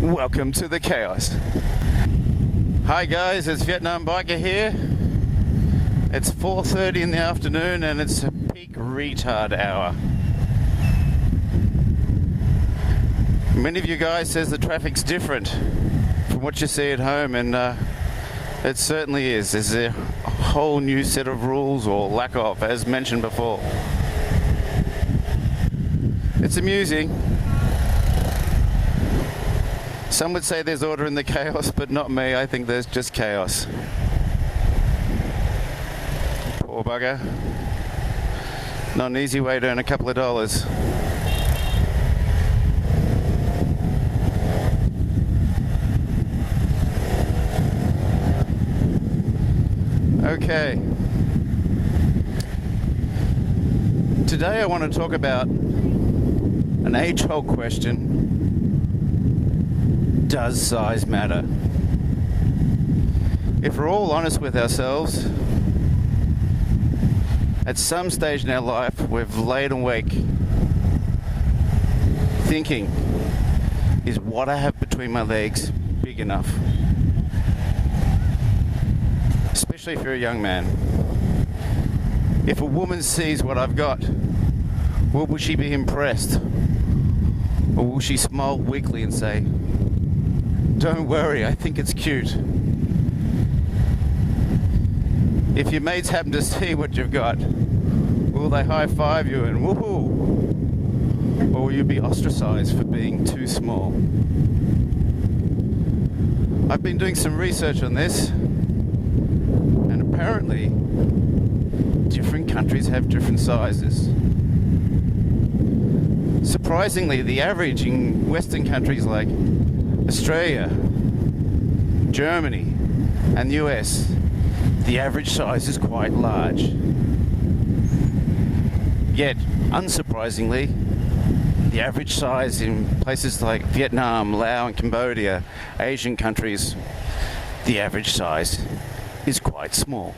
Welcome to the chaos. Hi guys, it's Vietnam Biker here. It's 4:30 in the afternoon and it's a peak retard hour. Many of you guys says the traffic's different from what you see at home, and it certainly is. There's a whole new set of rules, or lack of, as mentioned before. It's amusing. Some would say there's order in the chaos, but not me. I think there's just chaos. Poor bugger. Not an easy way to earn a couple of dollars. Okay. Today I want to talk about an age-old question. Does size matter? If we're all honest with ourselves, at some stage in our life we've laid awake thinking, is what I have between my legs big enough? Especially if you're a young man. If a woman sees what I've got, will she be impressed? Or will she smile weakly and say, "Don't worry, I think it's cute"? If your mates happen to see what you've got, will they high-five you and woohoo? Or will you be ostracized for being too small? I've been doing some research on this, and apparently different countries have different sizes. Surprisingly, the average in Western countries like Australia, Germany, and the US, the average size is quite large. Yet, unsurprisingly, the average size in places like Vietnam, Laos, and Cambodia, Asian countries, the average size is quite small.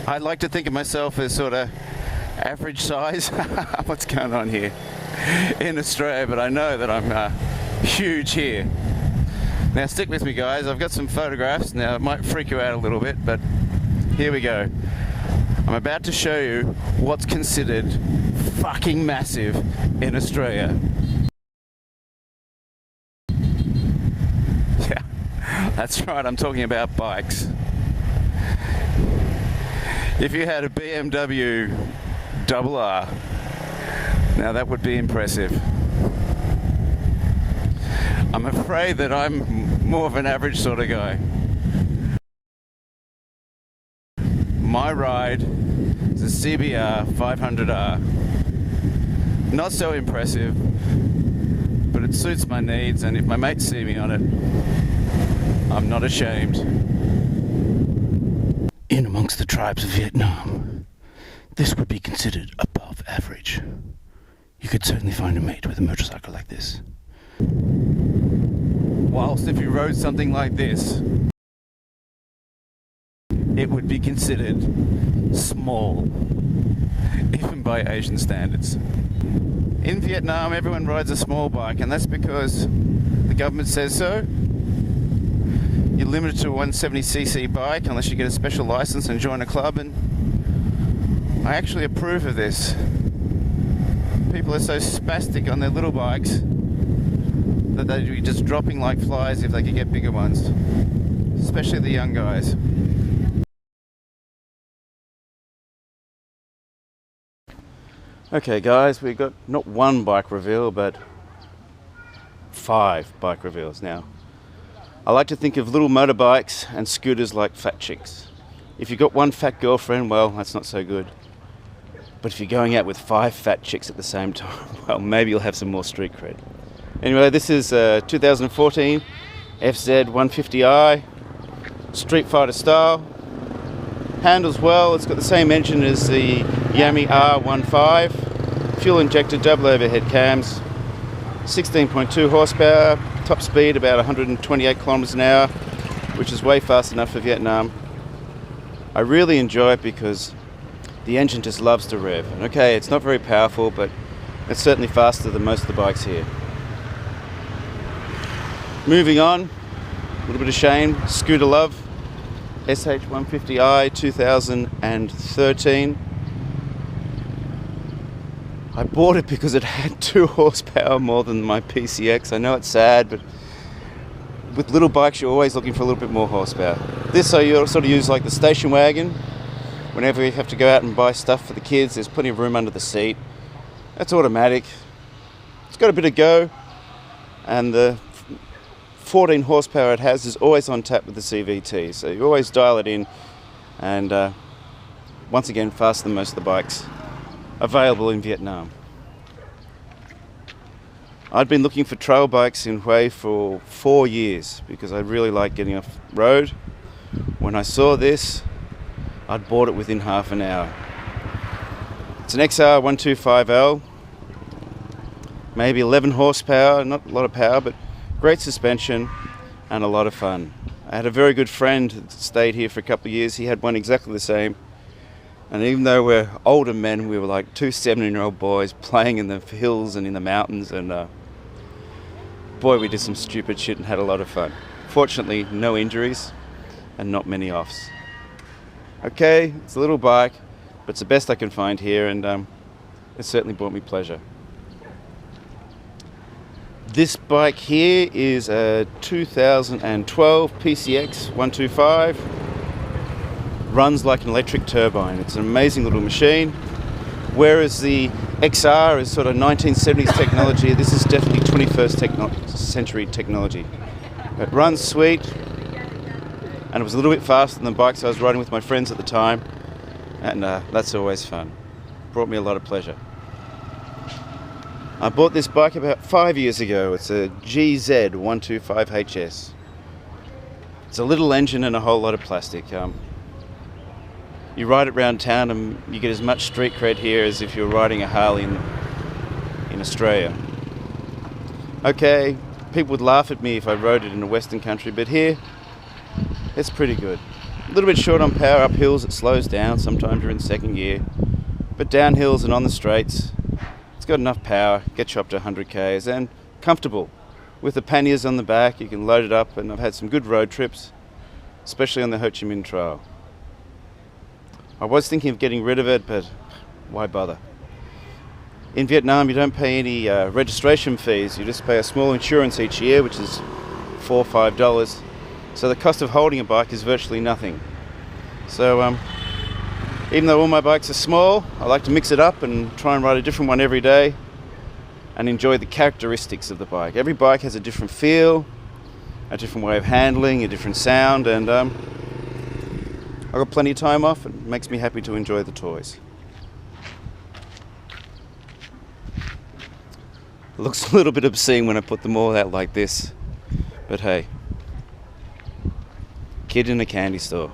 I like to think of myself as sort of average size. What's going on here in Australia? But I know that I'm huge here. Now stick with me guys, I've got some photographs. Now it might freak you out a little bit, but here we go. I'm about to show you what's considered fucking massive in Australia. Yeah, that's right, I'm talking about bikes. If you had a BMW RR, now that would be impressive. I'm afraid that I'm more of an average sort of guy. My ride is a CBR 500R. Not so impressive, but it suits my needs, and if my mates see me on it, I'm not ashamed. In amongst the tribes of Vietnam, this would be considered above average. You could certainly find a mate with a motorcycle like this. Whilst if you rode something like this, it would be considered small, even by Asian standards. In Vietnam, everyone rides a small bike, and that's because the government says so. You're limited to a 170cc bike unless you get a special license and join a club, and I actually approve of this. People are so spastic on their little bikes that they'd be just dropping like flies if they could get bigger ones, especially the young guys. Okay guys, we've got not one bike reveal, but 5 bike reveals now. I like to think of little motorbikes and scooters like fat chicks. If you've got one fat girlfriend, well, that's not so good. But if you're going out with 5 fat chicks at the same time, well, maybe you'll have some more street cred. Anyway, this is 2014 FZ 150i, Street Fighter style. Handles well, it's got the same engine as the Yami R15, fuel injected, double overhead cams, 16.2 horsepower, top speed about 128 kilometers an hour, which is way fast enough for Vietnam. I really enjoy it because the engine just loves to rev. And okay, it's not very powerful, but It's certainly faster than most of the bikes here. Moving on, a little bit of shame, scooter love, SH150i 2013. I bought it because it had 2 horsepower more than my PCX. I know it's sad, but with little bikes you're always looking for a little bit more horsepower. This I sort of use like the station wagon. Whenever you have to go out and buy stuff for the kids, there's plenty of room under the seat. That's automatic. It's got a bit of go, and the 14 horsepower it has is always on tap with the CVT, so you always dial it in, and once again faster than most of the bikes available in Vietnam. I'd been looking for trail bikes in Hue for 4 years because I really like getting off road. When I saw this, I'd bought it within half an hour. It's an XR125L, maybe 11 horsepower, not a lot of power, but great suspension and a lot of fun. I had a very good friend that stayed here for a couple of years. He had one exactly the same. And even though we're older men, we were like 2 17-year-old boys playing in the hills and in the mountains, and boy, we did some stupid shit and had a lot of fun. Fortunately, no injuries and not many offs. Okay, it's a little bike, but it's the best I can find here, and it certainly brought me pleasure. This bike here is a 2012 PCX 125. Runs like an electric turbine. It's an amazing little machine. Whereas the XR is sort of 1970s technology, this is definitely 21st century technology. It runs sweet, and it was a little bit faster than the bikes I was riding with my friends at the time, and that's always fun. Brought me a lot of pleasure. I bought this bike about 5 years ago. It's a GZ125HS. It's a little engine and a whole lot of plastic. You ride it around town and you get as much street cred here as if you're riding a Harley in Australia. Okay, people would laugh at me if I rode it in a Western country, but here, it's pretty good. A little bit short on power. Up hills it slows down, sometimes you're in second gear. But down hills and on the straights, it's got enough power, gets you up to 100 k's, and comfortable. With the panniers on the back, you can load it up, and I've had some good road trips, especially on the Ho Chi Minh Trail. I was thinking of getting rid of it, but why bother? In Vietnam, you don't pay any registration fees. You just pay a small insurance each year, which is $4 or $5. So the cost of holding a bike is virtually nothing. So even though all my bikes are small, I like to mix it up and try and ride a different one every day and enjoy the characteristics of the bike. Every bike has a different feel, a different way of handling, a different sound, and I've got plenty of time off, and it makes me happy to enjoy the toys. It looks a little bit obscene when I put them all out like this, but hey, kid in a candy store.